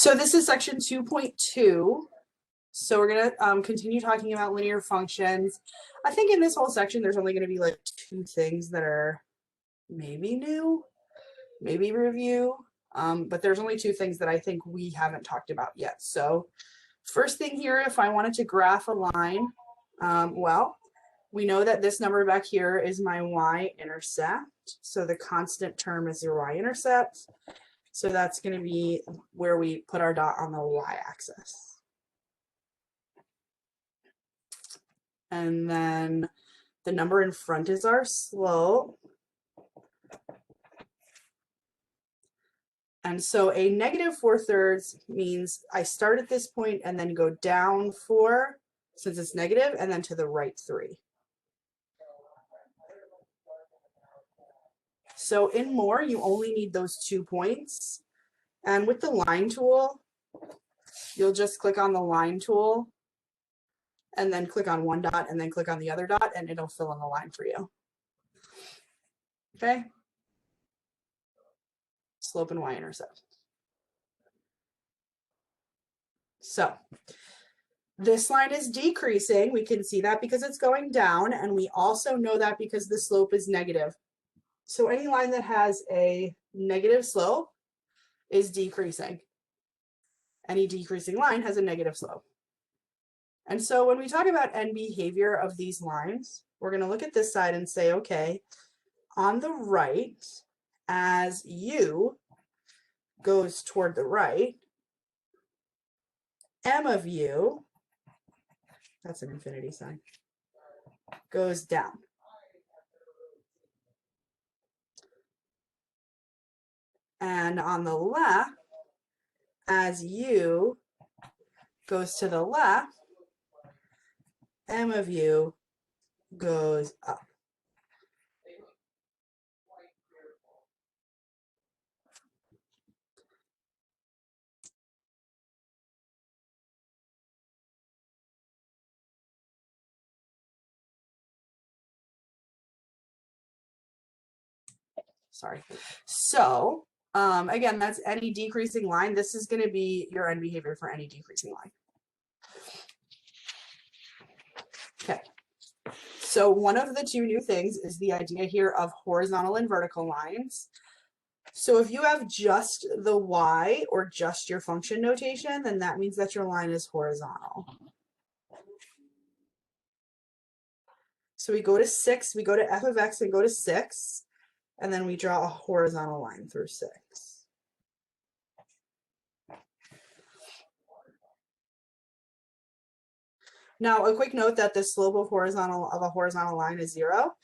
So this is section 2.2. So we're going to continue talking about linear functions. I think in this whole section, there's only going to be like two things that are maybe new, maybe review, but there's only two things that I think we haven't talked about yet. So first thing here, if I wanted to graph a line, well, we know that this number back here is my y-intercept. So the constant term is your y-intercept. So that's going to be where we put our dot on the y-axis. And then the number in front is our slope. And so a negative 4/3 means I start at this point and then go down 4, since it's negative, and then to the right 3. So in more, you only need those 2 points. And with the line tool, you'll just click on the line tool and then click on one dot and then click on the other dot and it'll fill in the line for you. Okay? Slope and y-intercept. So this line is decreasing. We can see that because it's going down, and we also know that because the slope is negative. So any line that has a negative slope is decreasing. Any decreasing line has a negative slope. And so when we talk about end behavior of these lines, we're going to look at this side and say, okay, on the right, as u goes toward the right, m of u, that's an infinity sign, goes down. And on the left, as u goes to the left, m of u goes up. Sorry. So again, that's any decreasing line. This is going to be your end behavior for any decreasing line. Okay. So one of the two new things is the idea here of horizontal and vertical lines. So if you have just the y or just your function notation, then that means that your line is horizontal. So we go to 6, we go to f of x and go to 6, and then we draw a horizontal line through 6. Now, a quick note that the slope of a horizontal line is 0,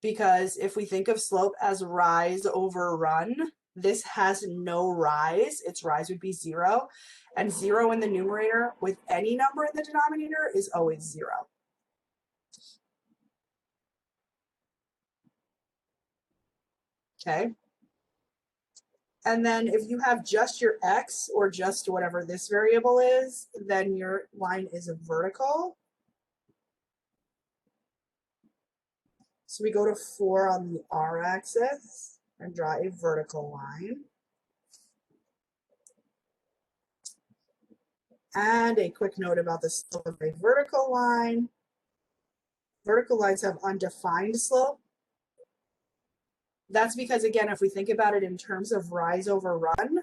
because if we think of slope as rise over run, this has no rise. Its rise would be 0, and 0 in the numerator with any number in the denominator is always 0. Okay. And then if you have just your x or just whatever this variable is, then your line is vertical. So we go to 4 on the r-axis and draw a vertical line. And a quick note about the slope of a vertical line. Vertical lines have undefined slope. That's because, again, if we think about it in terms of rise over run,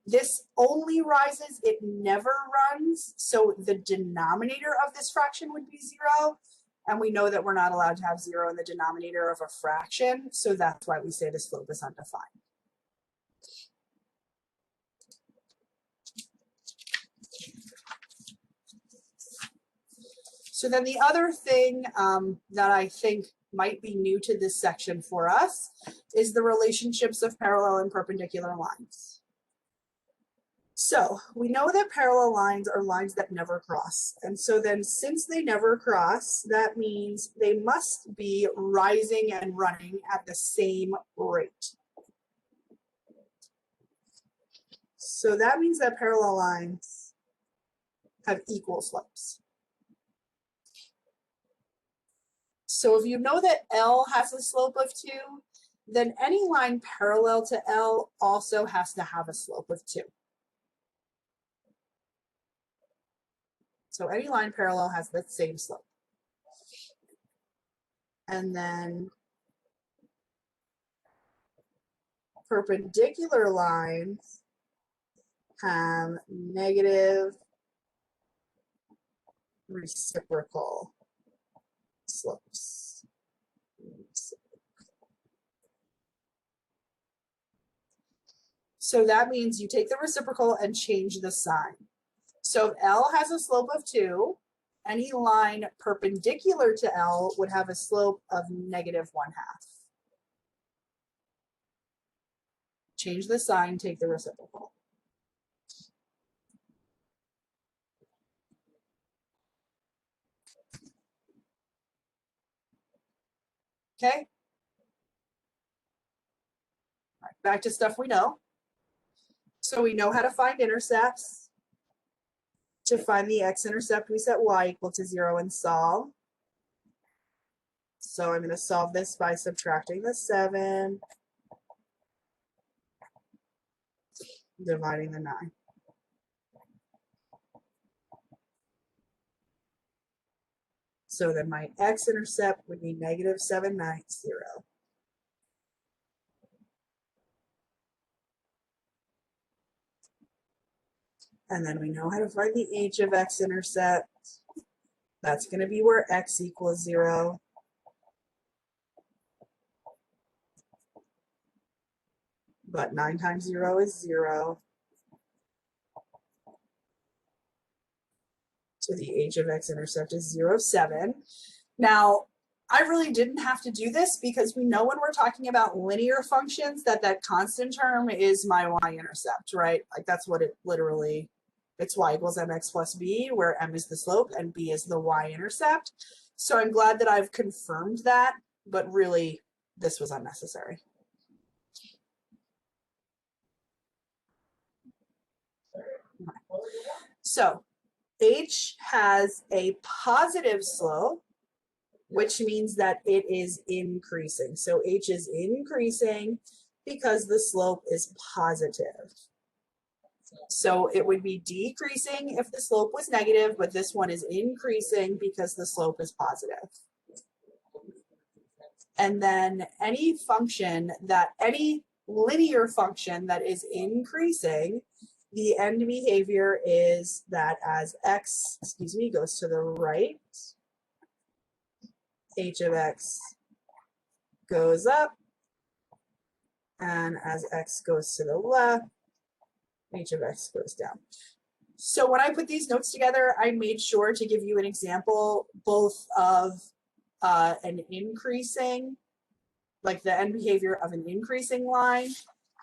this only rises, it never runs. So the denominator of this fraction would be 0. And we know that we're not allowed to have 0 in the denominator of a fraction. So that's why we say the slope is undefined. So then the other thing that I think might be new to this section for us is the relationships of parallel and perpendicular lines. So we know that parallel lines are lines that never cross. And so then since they never cross, that means they must be rising and running at the same rate. So that means that parallel lines have equal slopes. So if you know that L has a slope of 2, then any line parallel to L also has to have a slope of 2. So any line parallel has the same slope. And then perpendicular lines have negative reciprocal slopes. So that means you take the reciprocal and change the sign. So if L has a slope of 2, any line perpendicular to L would have a slope of negative 1/2. Change the sign, take the reciprocal. Okay? All right, back to stuff we know. So we know how to find intercepts. To find the x-intercept, we set y equal to 0 and solve. So I'm going to solve this by subtracting the 7, dividing the 9. So then my x-intercept would be negative 790. And then we know how to find the h of x-intercept. That's going to be where x equals 0. But 9 times 0 is 0. So the h of x-intercept is 0, 7. Now, I really didn't have to do this because we know when we're talking about linear functions that that constant term is my y-intercept, right? Like that's what it literally, it's y equals mx plus b, where m is the slope and b is the y-intercept. So I'm glad that I've confirmed that, but really this was unnecessary. So h has a positive slope, which means that it is increasing. So h is increasing because the slope is positive. So it would be decreasing if the slope was negative, but this one is increasing because the slope is positive. And then any linear function that is increasing, the end behavior is that as x, goes to the right, h of x goes up, and as x goes to the left, h of x goes down. So when I put these notes together, I made sure to give you an example both of an increasing, like the end behavior of an increasing line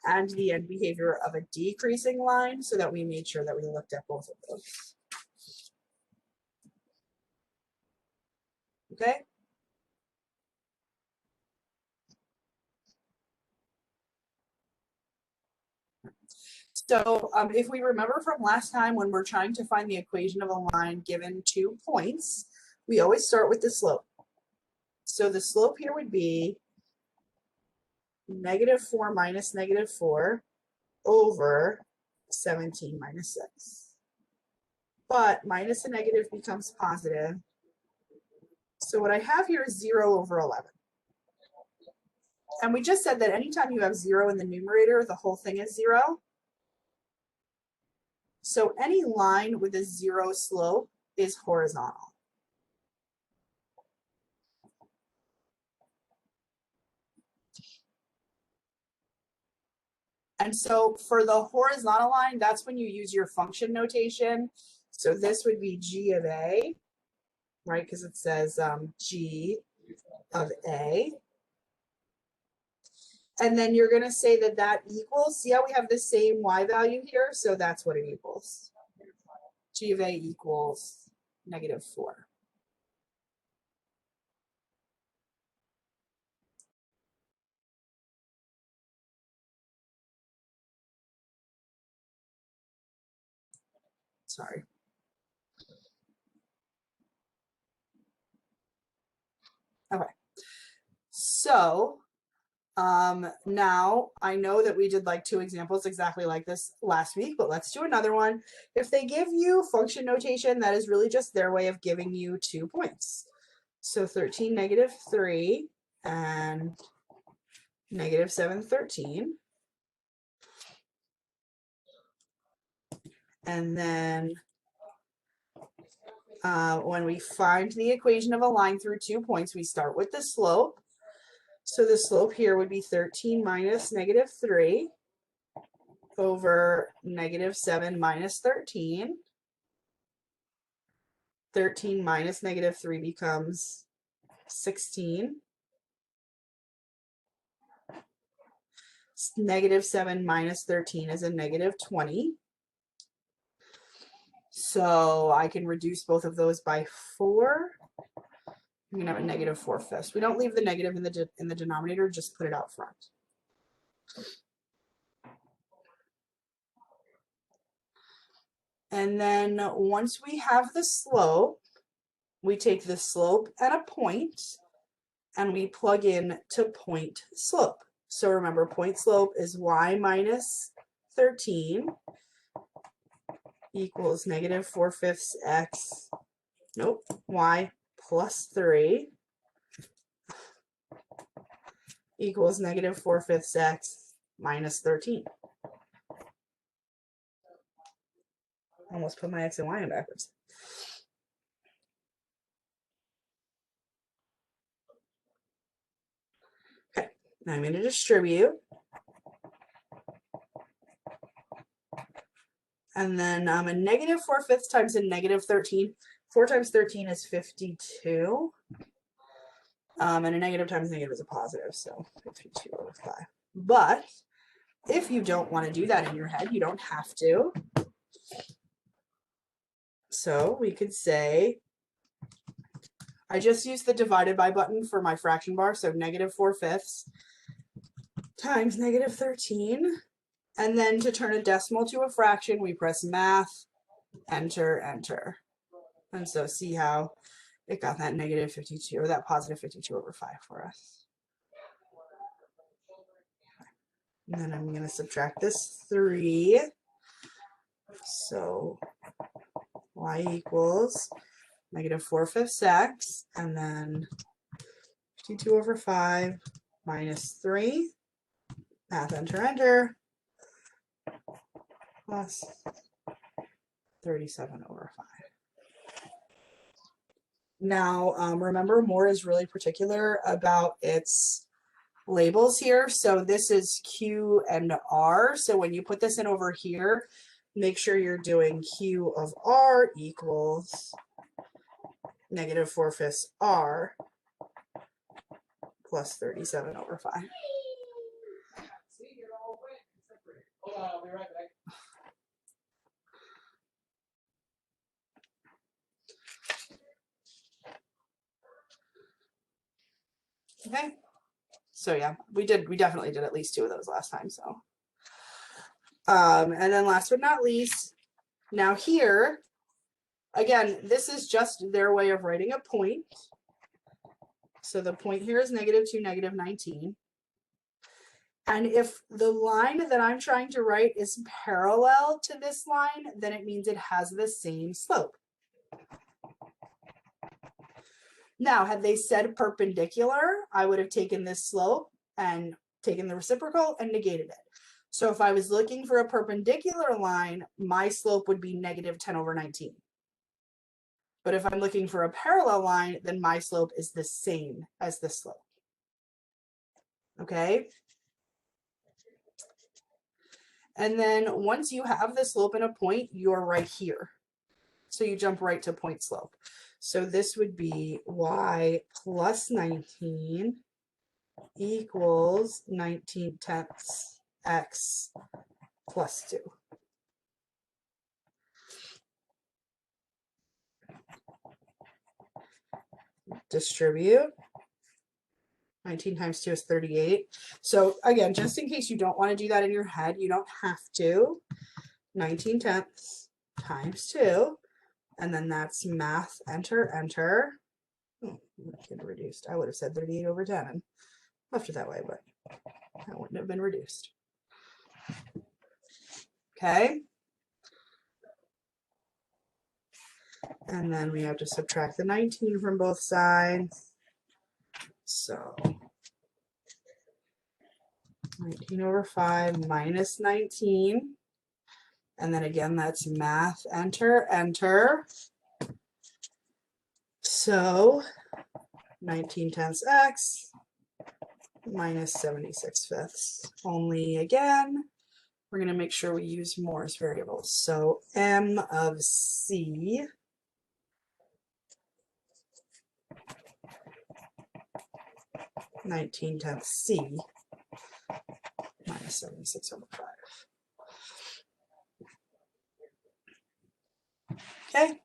and the end behavior of a decreasing line, so that we made sure that we looked at both of those. Okay? So if we remember from last time, when we're trying to find the equation of a line given 2 points, we always start with the slope. So the slope here would be -4 minus -4 over 17 minus 6. But minus a negative becomes positive. So what I have here is 0 over 11. And we just said that anytime you have 0 in the numerator, the whole thing is 0. So any line with a 0 slope is horizontal. And so for the horizontal line, that's when you use your function notation. So this would be g of a, right? Because it says g of a. And then you're going to say that that equals, see how we have the same y value here? So that's what it equals. G of a equals -4. Sorry. Okay. So Now I know that we did like 2 examples exactly like this last week, but let's do another one. If they give you function notation, that is really just their way of giving you 2 points. So 13, -3, and -7, 13. And then when we find the equation of a line through 2 points, we start with the slope. So the slope here would be 13 minus -3 over -7 minus 13. 13 minus -3 becomes 16. -7 minus 13 is a -20. So I can reduce both of those by 4. I'm gonna have a -4/5. We don't leave the negative in the denominator, just put it out front. And then once we have the slope, we take the slope at a point and we plug in to point slope. So remember, point slope is y minus 13 equals -4/5 x, nope, y plus 3 equals -4/5 x minus 13. Almost put my x and y in backwards. Okay, now I'm going to distribute. And then a -4/5 times a -13. 4 times 13 is 52. And a negative times negative is a positive, so 52/5. But if you don't want to do that in your head, you don't have to. So we could say, I just used the divided by button for my fraction bar, so -4/5 times -13. And then to turn a decimal to a fraction, we press math, enter, enter. And so see how it got that -52 or that positive 52/5 for us. And then I'm going to subtract this 3. So y equals -4/5 x, and then 52/5 minus 3, math, enter, enter, plus 37/5. Now, remember, Moore is really particular about its labels here. So this is Q and R. So when you put this in over here, make sure you're doing Q of R equals -4/5 R plus 37/5. I'll be right back. Okay. So yeah, we definitely did at least 2 of those last time. So and then last but not least, now here, again, this is just their way of writing a point. So the point here is -2, -19. And if the line that I'm trying to write is parallel to this line, then it means it has the same slope. Now, had they said perpendicular, I would have taken this slope and taken the reciprocal and negated it. So if I was looking for a perpendicular line, my slope would be -10/19. But if I'm looking for a parallel line, then my slope is the same as the slope. Okay? And then once you have the slope and a point, you're right here. So you jump right to point slope. So this would be y plus 19 equals 19/10 x plus 2. Distribute. 19 times 2 is 38. So again, just in case you don't want to do that in your head, you don't have to. 19/10 times 2. And then that's math, enter, enter. Oh, reduced. I would have said 38/10 and left it that way, but That wouldn't have been reduced. Okay. And then we have to subtract the 19 from both sides. So 19 over 5 minus 19. And then again, that's math, enter, enter. So 19 tenths x minus 76 fifths. Only again, we're going to make sure we use Moore's variables. So m of c (19 tenths c) minus 76 over 5. Okay,